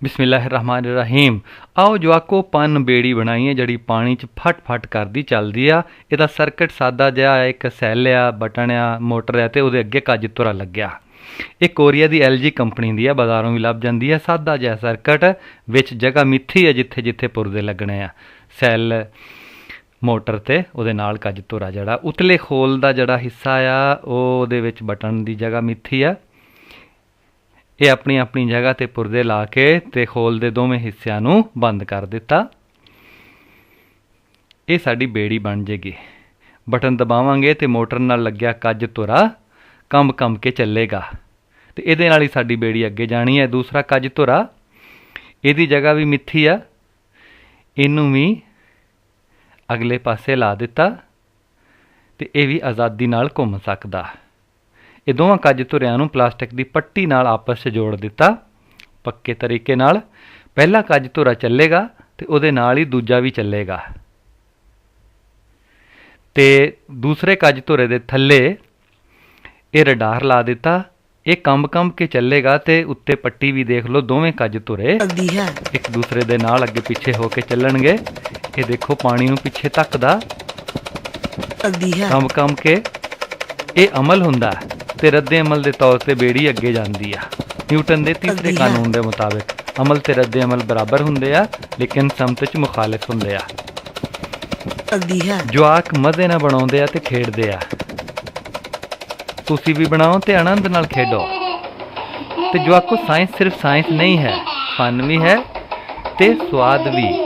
बिस्मिल्लाहिर्रहमानिर्रहीम। आओ जवाको पन बेड़ी बनाई है जिहड़ी पानी च फट फट करदी चलदी आ। इहदा सर्किट सादा जिहा एक सैल आ, बटन आ, मोटर आ ते उहदे अगे कज तुरा लग्या। ਇਹ ਕੋਰੀਆ ਦੀ LG ਕੰਪਨੀ ਦੀ ਆ, ਬਾਜ਼ਾਰੋਂ ਵੀ ਲੱਭ ਜਾਂਦੀ ਹੈ। ਸਾਦਾ ਜਿਹਾ ਸਰਕਟ, ਵਿੱਚ ਜਗ੍ਹਾ ਮਿੱਥੀ ਹੈ ਜਿੱਥੇ ਜਿੱਥੇ ਪੁਰਦੇ ਲੱਗਣੇ ਆ। ਸੈੱਲ ਮੋਟਰ ਤੇ ਉਹਦੇ ਨਾਲ ਕੱਜ ਧੁਰਾ ਜਿਹੜਾ ਉਤਲੇ ਖੋਲ ਦਾ ਜਿਹੜਾ ਹਿੱਸਾ ਆ ਉਹਦੇ ਵਿੱਚ ਬਟਨ ਦੀ ਜਗ੍ਹਾ ਮਿੱਥੀ ਆ। ਇਹ ਆਪਣੀ ਆਪਣੀ ਜਗ੍ਹਾ ਤੇ ਪੁਰਦੇ ਲਾ ਕੇ ਤੇ ਖੋਲ ਦੇ ਦੋਵੇਂ ਹਿੱਸਿਆਂ ਨੂੰ ਬੰਦ ਕਰ ਦਿੱਤਾ। ਇਹ ਸਾਡੀ ਬੇੜੀ ਬਣ ਜੇਗੀ। ਬਟਨ ਦਬਾਵਾਂਗੇ ਤੇ ਮੋਟਰ ਨਾਲ ਲੱਗਿਆ ਕੱਜ ਧੁਰਾ ਕੰਬ ਕੰਬ ਕੇ ਚੱਲੇਗਾ ਤੇ ਇਹਦੇ ਨਾਲ ਹੀ ਸਾਡੀ ਬੇੜੀ ਅੱਗੇ ਜਾਣੀ ਹੈ। ਦੂਸਰਾ ਕੱਜ ਧੁਰਾ, ਇਹਦੀ ਜਗ੍ਹਾ ਵੀ ਮਿੱਥੀ ਆ, ਇਹਨੂੰ ਵੀ ਅਗਲੇ ਪਾਸੇ ਲਾ ਦਿੱਤਾ ਤੇ ਇਹ ਵੀ ਆਜ਼ਾਦੀ ਨਾਲ ਘੁੰਮ ਸਕਦਾ। ਇਹ ਦੋਵਾਂ ਕੱਜ ਧੁਰਿਆਂ ਨੂੰ ਪਲਾਸਟਿਕ ਦੀ ਪੱਟੀ ਨਾਲ ਆਪਸ 'ਚ ਜੋੜ ਦਿੱਤਾ ਪੱਕੇ ਤਰੀਕੇ ਨਾਲ। ਪਹਿਲਾ ਕੱਜ ਧੁਰਾ ਚੱਲੇਗਾ ਤੇ ਉਹਦੇ ਨਾਲ ਹੀ ਦੂਜਾ ਵੀ ਚੱਲੇਗਾ ਤੇ ਦੂਸਰੇ ਕੱਜ ਧੁਰੇ ਦੇ ਥੱਲੇ ਇਹ ਰਡਾਰ ਲਾ ਦਿੱਤਾ। ਇਹ ਕੰਬ ਕੰਬ ਕੇ ਚੱਲੇਗਾ ਤੇ ਉੱਤੇ ਪੱਟੀ ਵੀ ਦੇਖ ਲਓ। ਦੋਵੇਂ ਕੱਜ ਧੁਰੇ ਇੱਕ ਦੂਸਰੇ ਦੇ ਨਾਲ ਅੱਗੇ ਪਿੱਛੇ ਹੋ ਕੇ ਚੱਲਣਗੇ। ਇਹ ਦੇਖੋ ਪਾਣੀ ਨੂੰ ਪਿੱਛੇ ਧੱਕਦਾ ਕੰਬ ਕੰਬ ਕੇ। ਇਹ ਅਮਲ ਹੁੰਦਾ ਤੇ ਰੱਦੇ ਅਮਲ ਦੇ ਤੌਰ ਤੇ ਬੇੜੀ ਅੱਗੇ ਜਾਂਦੀ ਆ। ਨਿਊਟਨ ਦੇ ਤੀਸਰੇ ਕਾਨੂੰਨ ਦੇ ਮੁਤਾਬਿਕ ਅਮਲ ਤੇ ਰੱਦੇ ਅਮਲ ਬਰਾਬਰ ਹੁੰਦੇ ਆ, ਲੇਕਿਨ ਸਮਤ 'ਚ ਮੁਖਾਲਿਫ ਹੁੰਦੇ ਆ। ਜਵਾਕ ਮਜ਼ੇ ਨਾਲ ਬਣਾਉਂਦੇ ਆ ਤੇ ਖੇਡਦੇ ਆ। ਤੁਸੀਂ ਵੀ ਬਣਾਓ ਤੇ ਆਨੰਦ ਨਾਲ ਖੇਡੋ। ਤੇ ਜਵਾਕੋ ਸਾਇੰਸ ਸਿਰਫ ਸਾਇੰਸ ਨਹੀਂ ਹੈ, ਫਨ ਵੀ ਹੈ ਤੇ ਸਵਾਦ ਵੀ।